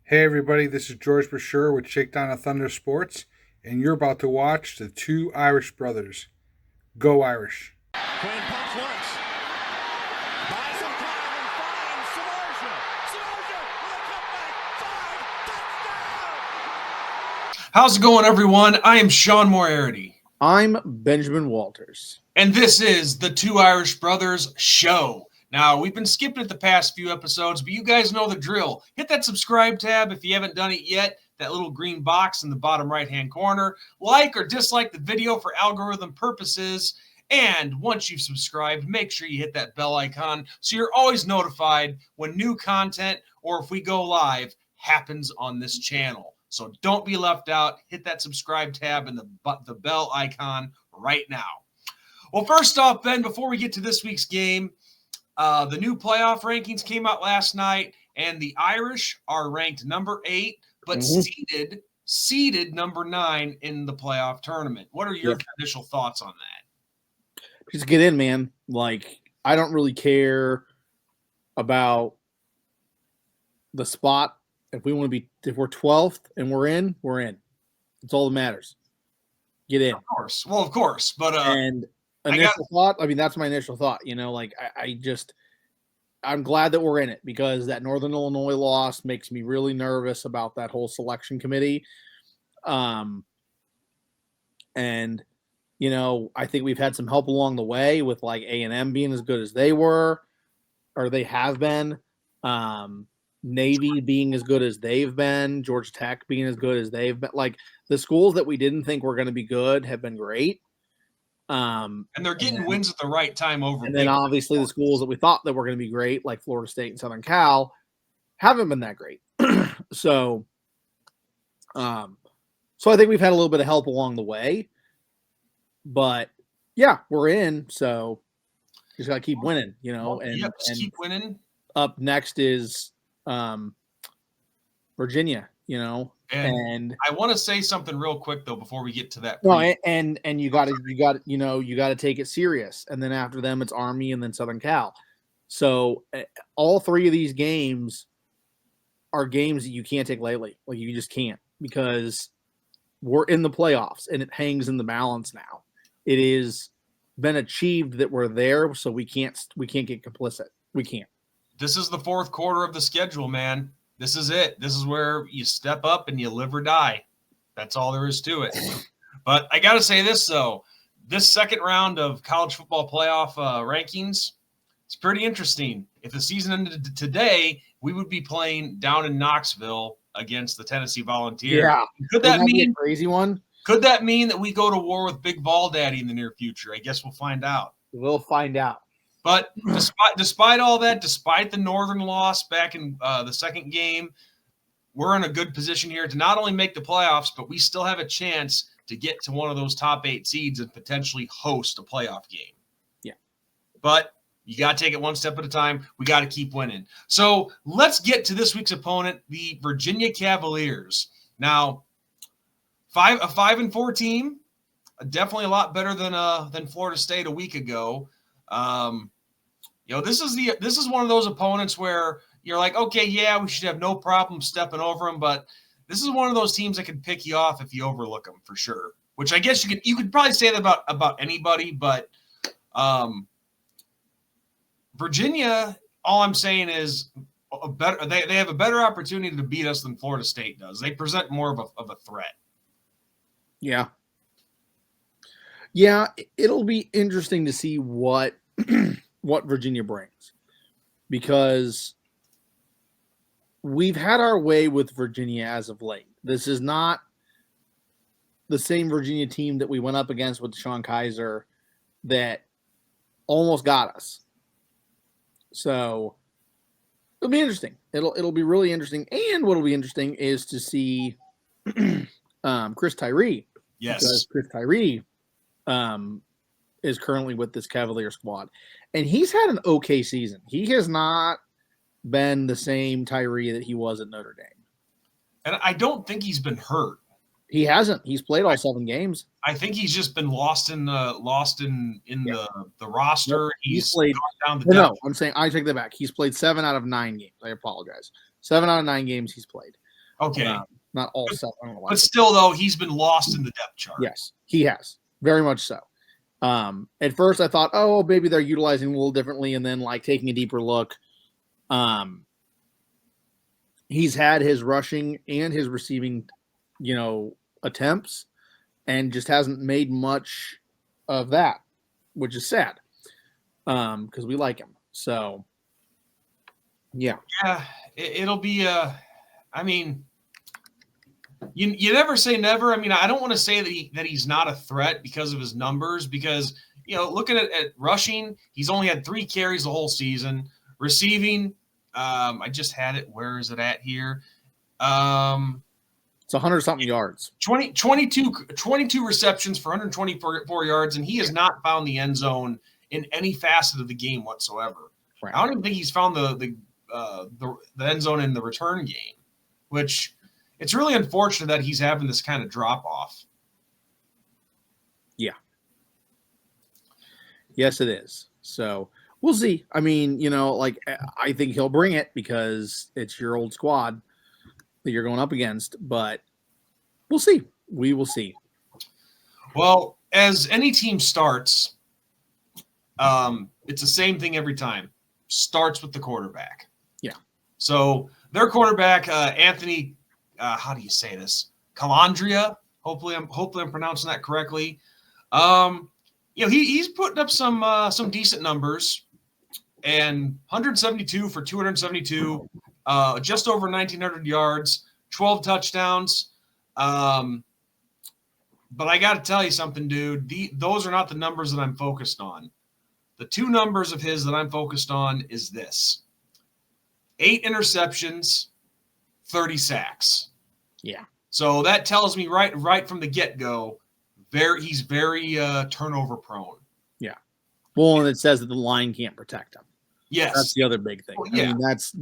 Hey everybody, this is George Brasher with Shakedown of Thunder Sports, and you're about to watch the two Irish brothers. Go Irish. Quinn pumps once. Buys some time and finds Samardzija. Samardzija with a cutback. 5, touchdown! How's it going, everyone? I am Sean Moriarty. I'm Benjamin Walters. And this is the Two Irish Brothers Show. Now, we've been skipping it the past few episodes, but you guys know the drill. Hit that subscribe tab if you haven't done it yet, that little green box in the bottom right-hand corner. Like or dislike the video for algorithm purposes. And once you've subscribed, make sure you hit that bell icon so you're always notified when new content or if we go live happens on this channel. So don't be left out. Hit that subscribe tab and the bell icon right now. Well, first off, Ben, before we get to this week's game, the new playoff rankings came out last night, and the Irish are ranked number 8, but seeded number 9 in the playoff tournament. What are your initial thoughts on that? Just get in, man. Like, I don't really care about the spot. If we're 12th and we're in, we're in. That's all that matters. Get in. Of course. Well, of course. But and initial thought, I mean, that's my initial thought. You know, like I'm glad that we're in it because that Northern Illinois loss makes me really nervous about that whole selection committee. And you know, I think we've had some help along the way with like A&M being as good as they were, or they have been. Navy being as good as they've been, Georgia Tech being as good as they've been. Like the schools that we didn't think were going to be good have been great. And they're getting wins at the right time over. And then obviously the schools that we thought that were going to be great, like Florida State and Southern Cal, haven't been that great. So I think we've had a little bit of help along the way. But yeah, we're in. So just got to keep winning, you know. And keep winning. Up next is Virginia, you know. And I want to say something real quick though before we get to that. No, and you got to take it serious. And then after them, it's Army and then Southern Cal. So all three of these games are games that you can't take lightly. Like you just can't because we're in the playoffs and it hangs in the balance now. It is been achieved that we're there, so we can't get complicit. We can't. This is the fourth quarter of the schedule, man. This is it. This is where you step up and you live or die. That's all there is to it. But I got to say this, though. This second round of college football playoff rankings, it's pretty interesting. If the season ended today, we would be playing down in Knoxville against the Tennessee Volunteers. Yeah. Could that mean a crazy one? Could that mean that we go to war with Big Ball Daddy in the near future? I guess we'll find out. We'll find out. But despite all that, despite the Northern loss back in the second game, we're in a good position here to not only make the playoffs, but we still have a chance to get to one of those top 8 seeds and potentially host a playoff game. Yeah. But you got to take it one step at a time. We got to keep winning. So let's get to this week's opponent, the Virginia Cavaliers. Now, a 5-4 team, definitely a lot better than Florida State a week ago. This is one of those opponents where you're like, okay, yeah, we should have no problem stepping over them, but this is one of those teams that can pick you off if you overlook them for sure. Which I guess you could probably say that about anybody, but Virginia, all I'm saying is they have a better opportunity to beat us than Florida State does. They present more of a threat. Yeah. Yeah, it'll be interesting to see what Virginia brings because we've had our way with Virginia as of late. This is not the same Virginia team that we went up against with Sean Kaiser that almost got us. So it'll be interesting. It'll be really interesting. And what'll be interesting is to see Chris Tyree. Yes. Because Chris Tyree is currently with this Cavalier squad. And he's had an okay season. He has not been the same Tyree that he was at Notre Dame. And I don't think he's been hurt. He hasn't. He's played all 7 games. I think he's just been lost in the roster. Yep. He's played gone down the depth. No, I'm saying I take that back. He's played 7 out of 9 games. I apologize. 7 out of 9 games he's played. Okay. Not all 7. I don't know why. But still, though, he's been lost in the depth chart. Yes, he has. Very much so. At first, I thought, oh, maybe they're utilizing him a little differently, and then like taking a deeper look. He's had his rushing and his receiving, attempts, and just hasn't made much of that, which is sad. Because we like him. So, yeah. Yeah, it'll be I mean, you never say never. I mean, I don't want to say that he's not a threat because of his numbers, because looking at rushing, he's only had 3 carries the whole season. Receiving, I just had it. Where is it at here? It's 100-something yards. 22 receptions for 124 yards, and he has not found the end zone in any facet of the game whatsoever. Right. I don't even think he's found the end zone in the return game, which it's really unfortunate that he's having this kind of drop off. Yeah. Yes, it is. So we'll see. I mean, I think he'll bring it because it's your old squad that you're going up against, but we'll see. We will see. Well, as any team starts, it's the same thing every time. Starts with the quarterback. Yeah. So their quarterback, Anthony, how do you say this? Calandria. Hopefully I'm pronouncing that correctly. He's putting up some decent numbers, and 172 for 272, just over 1,900 yards, 12 touchdowns. But I got to tell you something, dude. Those are not the numbers that I'm focused on. The 2 numbers of his that I'm focused on is this: 8 interceptions, 30 sacks. Yeah. So that tells me right from the get-go, he's very turnover prone. Yeah. Well, and it says that the line can't protect him. Yes. That's the other big thing. Well, yeah. I mean, that's,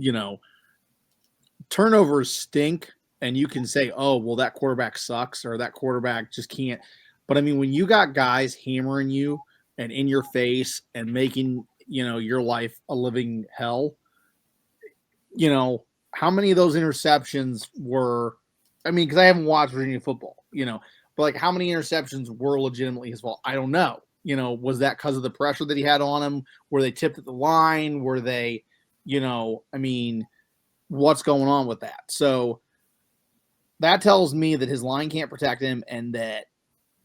turnovers stink, and you can say, oh, well, that quarterback sucks or that quarterback just can't. But I mean, when you got guys hammering you and in your face and making, your life a living hell, how many of those interceptions were, I mean, because I haven't watched Virginia football, but like how many interceptions were legitimately his fault? I don't know. Was that because of the pressure that he had on him? Were they tipped at the line? Were they, I mean, what's going on with that? So that tells me that his line can't protect him, and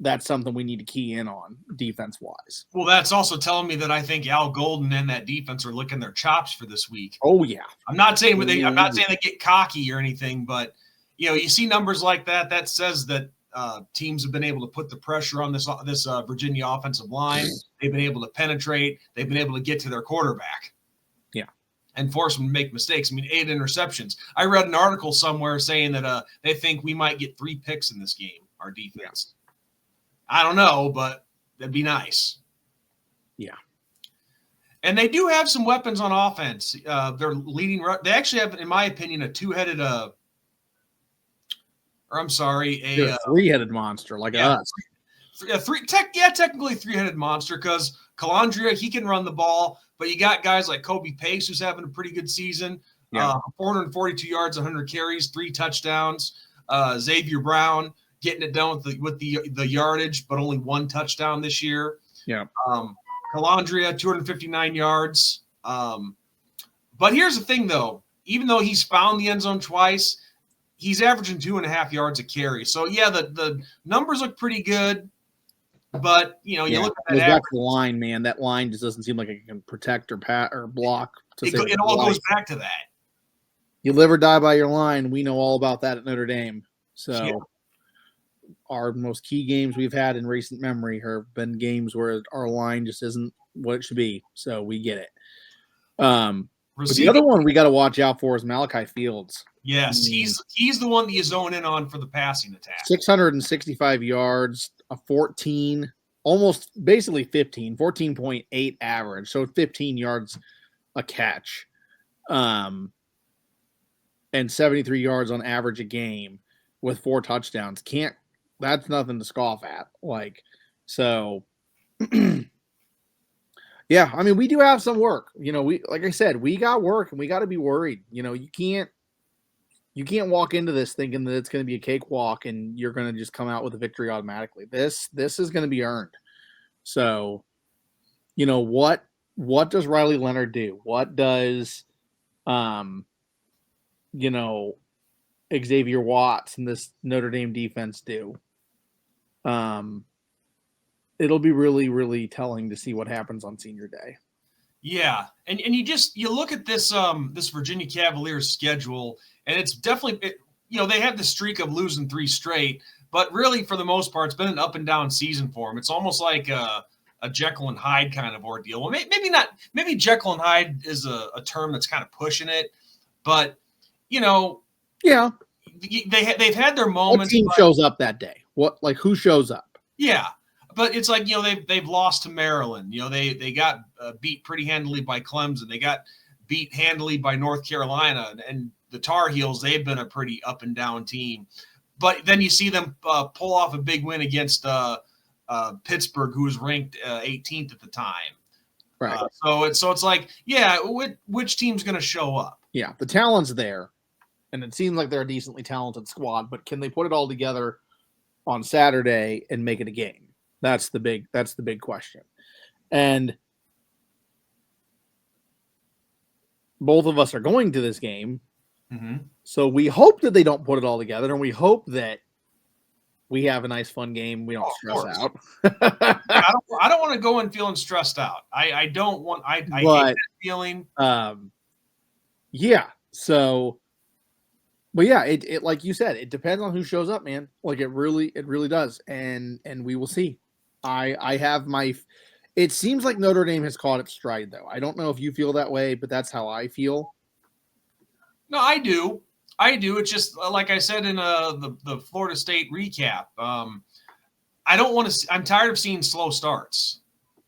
that's something we need to key in on defense-wise. Well, that's also telling me that I think Al Golden and that defense are licking their chops for this week. Oh yeah. I'm not saying they get cocky or anything, but you see numbers like that. That says that teams have been able to put the pressure on this Virginia offensive line. They've been able to penetrate. They've been able to get to their quarterback. Yeah. And force him to make mistakes. I mean, 8 interceptions. I read an article somewhere saying that they think we might get 3 picks in this game, our defense. Yeah. I don't know, but that'd be nice. Yeah. And they do have some weapons on offense. They're leading. They actually have, in my opinion, a two-headed a three-headed monster like us. Technically three-headed monster, because Calandria, he can run the ball, but you got guys like Kobe Pace, who's having a pretty good season. Yeah. 442 yards, 100 carries, 3 touchdowns. Xavier Brown getting it done with the yardage, but only 1 touchdown this year. Yeah. Calandria, 259 yards. But here's the thing, though. Even though he's found the end zone twice, he's averaging 2.5 yards a carry. So, yeah, the numbers look pretty good. But, you look at that. That's the line, man. That line just doesn't seem like it can protect or block. It all goes back to that. You live or die by your line. We know all about that at Notre Dame. So, yeah. Our most key games we've had in recent memory have been games where our line just isn't what it should be. So we get it. But the other one we got to watch out for is Malachi Fields. Yes, he's the one that you zone in on for the passing attack. 665 yards, a 14, almost basically 14.8 average. So 15 yards a catch, and 73 yards on average a game with 4 touchdowns. That's nothing to scoff at. Yeah, I mean, we do have some work. Like I said, we got work and we got to be worried. You You can't walk into this thinking that it's going to be a cakewalk and you're going to just come out with a victory automatically. This is going to be earned. So, what does Riley Leonard do? What does Xavier Watts and this Notre Dame defense do? It'll be really, really telling to see what happens on Senior Day. Yeah, and you look at this this Virginia Cavaliers schedule, and it's definitely they have the streak of losing 3 straight, but really for the most part, it's been an up and down season for them. It's almost like a Jekyll and Hyde kind of ordeal. Well, maybe not. Maybe Jekyll and Hyde is a term that's kind of pushing it, but yeah, they've had their moments. What team shows up that day? Who shows up? Yeah. But it's like, they've lost to Maryland. They got beat pretty handily by Clemson. They got beat handily by North Carolina. And the Tar Heels, they've been a pretty up and down team. But then you see them pull off a big win against Pittsburgh, who was ranked 18th at the time. Right. So it's like, yeah, which team's going to show up? Yeah, the talent's there. And it seems like they're a decently talented squad. But can they put it all together on Saturday and make it a game? That's the big question. And both of us are going to this game. Mm-hmm. So we hope that they don't put it all together, and we hope that we have a nice, fun game. We don't stress out. I don't want to go in feeling stressed out. I don't want. I hate that feeling. Yeah. So, but yeah, it like you said, it depends on who shows up, man. Like it really does, and we will see. I have my. It seems like Notre Dame has caught its stride, though. I don't know if you feel that way, but that's how I feel. No, I do. It's just like I said in the Florida State recap. I don't want to. I'm tired of seeing slow starts.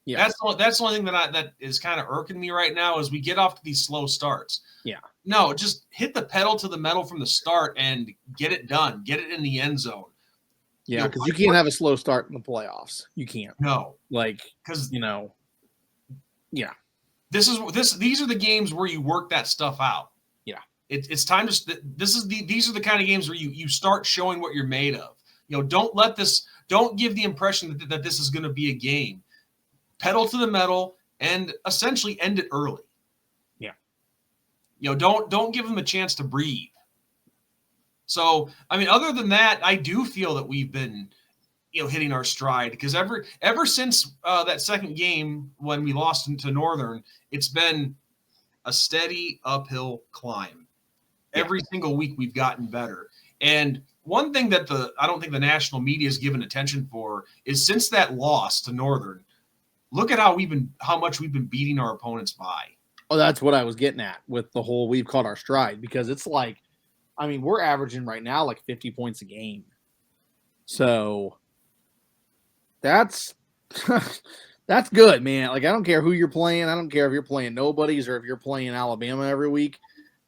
Yeah, that's the only thing that is kind of irking me right now is we get off to these slow starts. Yeah. No, just hit the pedal to the metal from the start and get it done. Get it in the end zone. Yeah, because you can't have a slow start in the playoffs. You can't. No, because yeah. These are the games where you work that stuff out. Yeah, it's time to. These are the kind of games where you start showing what you're made of. Don't give the impression that this is going to be a game. Pedal to the metal and essentially end it early. Yeah. Don't give them a chance to breathe. So, I mean, other than that, I do feel that we've been, hitting our stride because ever since that second game when we lost to Northern, it's been a steady uphill climb. Yeah. Every single week we've gotten better. And one thing that I don't think the national media has given attention for is since that loss to Northern, look at how much we've been beating our opponents by. Oh, that's what I was getting at with the whole we've caught our stride because it's like, I mean, we're averaging right now like 50 points a game. So that's good, man. Like, I don't care who you're playing. I don't care if you're playing nobodies or if you're playing Alabama every week.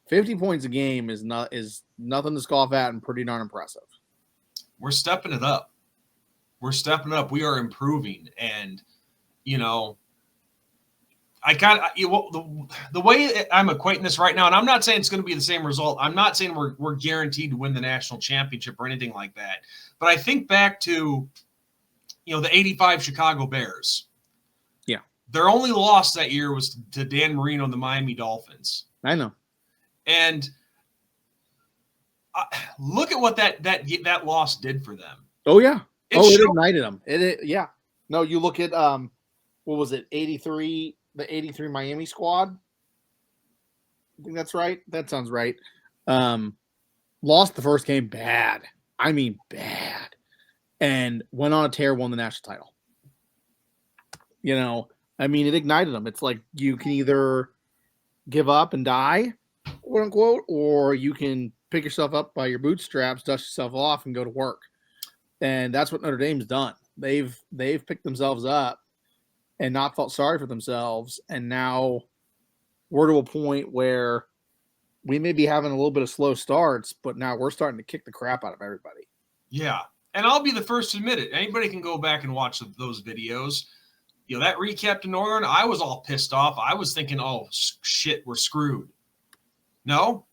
50 points a game is nothing to scoff at and pretty darn impressive. We're stepping it up. We are improving. And, I kind of the way I'm equating this right now, and I'm not saying it's going to be the same result. I'm not saying we're guaranteed to win the national championship or anything like that. But I think back to, the '85 Chicago Bears. Yeah, their only loss that year was to Dan Marino and the Miami Dolphins. I know. And look at what that loss did for them. Oh yeah. It ignited them. Yeah. No, you look at what was it? 83. The 83 Miami squad. I think that's right. That sounds right. Lost the first game bad. I mean, bad. And went on a tear, won the national title. I mean, it ignited them. It's like you can either give up and die, quote unquote, or you can pick yourself up by your bootstraps, dust yourself off, and go to work. And that's what Notre Dame's done. They've picked themselves up and not felt sorry for themselves. And now we're to a point where we may be having a little bit of slow starts, but now we're starting to kick the crap out of everybody. Yeah. And I'll be the first to admit it. Anybody can go back and watch those videos. That recap to Northern, I was all pissed off. I was thinking, oh, shit, we're screwed. No,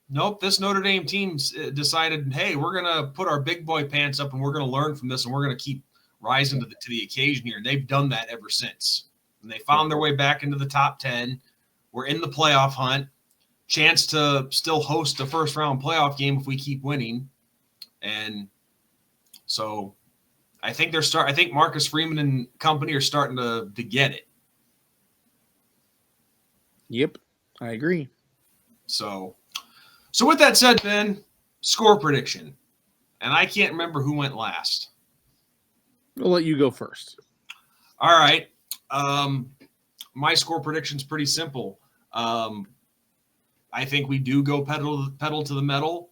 Nope, this Notre Dame team decided, hey, we're going to put our big boy pants up and we're going to learn from this and we're going to keep rising to the occasion here. And they've done that ever since. And they found their way back into the top 10. We're in the playoff hunt. Chance to still host a first-round playoff game if we keep winning. And so I think I think Marcus Freeman and company are starting to get it. Yep, I agree. So with that said, Ben, score prediction. And I can't remember who went last. I'll let you go first. All right. My score prediction is pretty simple. I think we do go pedal to the metal.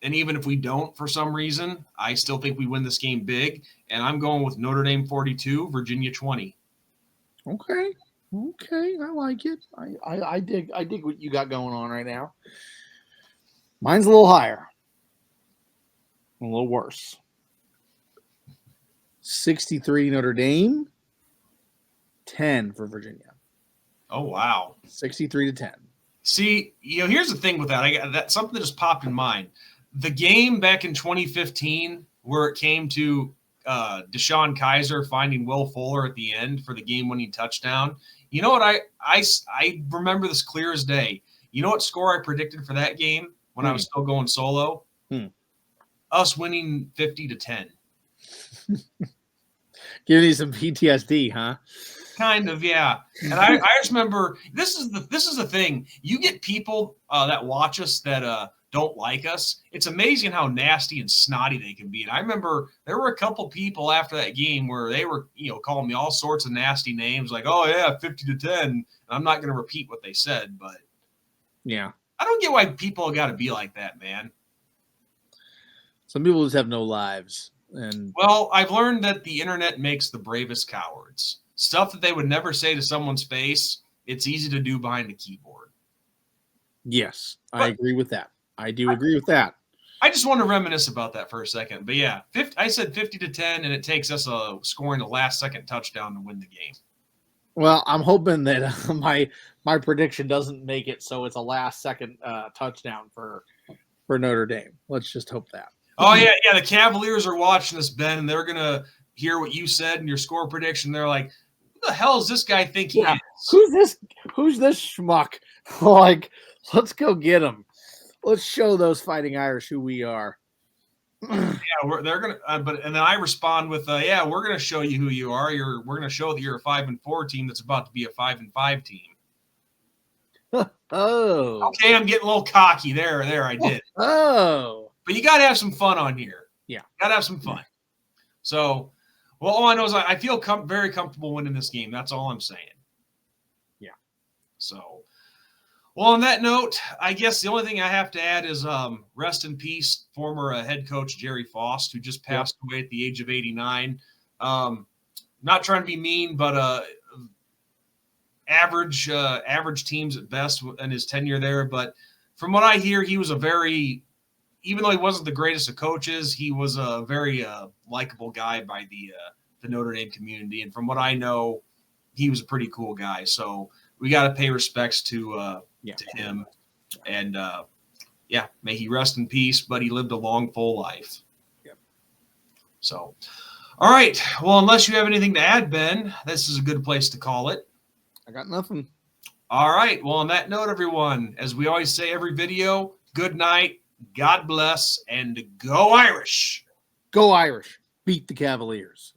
And even if we don't for some reason, I still think we win this game big. And I'm going with Notre Dame 42, Virginia 20. Okay, I like it. I dig what you got going on right now. Mine's a little higher, a little worse. 63 Notre Dame, 10 for Virginia. Oh wow, 63 to 10. See, here's the thing with that. I got that something that just popped in mind. The game back in 2015 where it came to Deshaun Kaiser finding Will Fuller at the end for the game-winning touchdown. You know what? I remember this clear as day. You know what score I predicted for that game when I was still going solo? Us winning 50 to 10. Giving you some PTSD, huh? Kind of, yeah. And I just remember this is the thing. You get people that watch us that don't like us. It's amazing how nasty and snotty they can be. And I remember there were a couple people after that game where they were, calling me all sorts of nasty names, like, "Oh yeah, 50 to 10." And I'm not going to repeat what they said, but yeah, I don't get why people got to be like that, man. Some people just have no lives. And well, I've learned that the internet makes the bravest cowards. Stuff that they would never say to someone's face, it's easy to do behind a keyboard. Yes, I agree with that. I do agree with that. I just want to reminisce about that for a second. But yeah, I said 50 to 10, and it takes us scoring a last-second touchdown to win the game. Well, I'm hoping that my prediction doesn't make it so it's a last-second touchdown for Notre Dame. Let's just hope that. Oh, yeah. The Cavaliers are watching this, Ben, and they're going to hear what you said in your score prediction. They're like, who the hell does this guy think he is? Who's this schmuck? Like, let's go get him. Let's show those Fighting Irish who we are. Yeah, they're gonna. And then I respond with, "Yeah, we're gonna show you who you are. We're gonna show that you're a 5-4 team that's about to be a 5-5 team." Oh, okay, I'm getting a little cocky there. I did. Oh, but you got to have some fun on here. Yeah, got to have some fun. So, well, all I know is I feel very comfortable winning this game. That's all I'm saying. Yeah. So. Well, on that note, I guess the only thing I have to add is rest in peace, former head coach Jerry Faust, who just passed away at the age of 89. Not trying to be mean, but average teams at best in his tenure there. But from what I hear, he was even though he wasn't the greatest of coaches, he was a very likable guy by the Notre Dame community. And from what I know, he was a pretty cool guy. So we got to pay respects to him, and may he rest in peace, but he lived a long, full life. Yep. So, all right. Well, unless you have anything to add, Ben, this is a good place to call it. I got nothing. All right. Well, on that note, everyone, as we always say every video, good night, God bless, and go Irish. Go Irish. Beat the Cavaliers.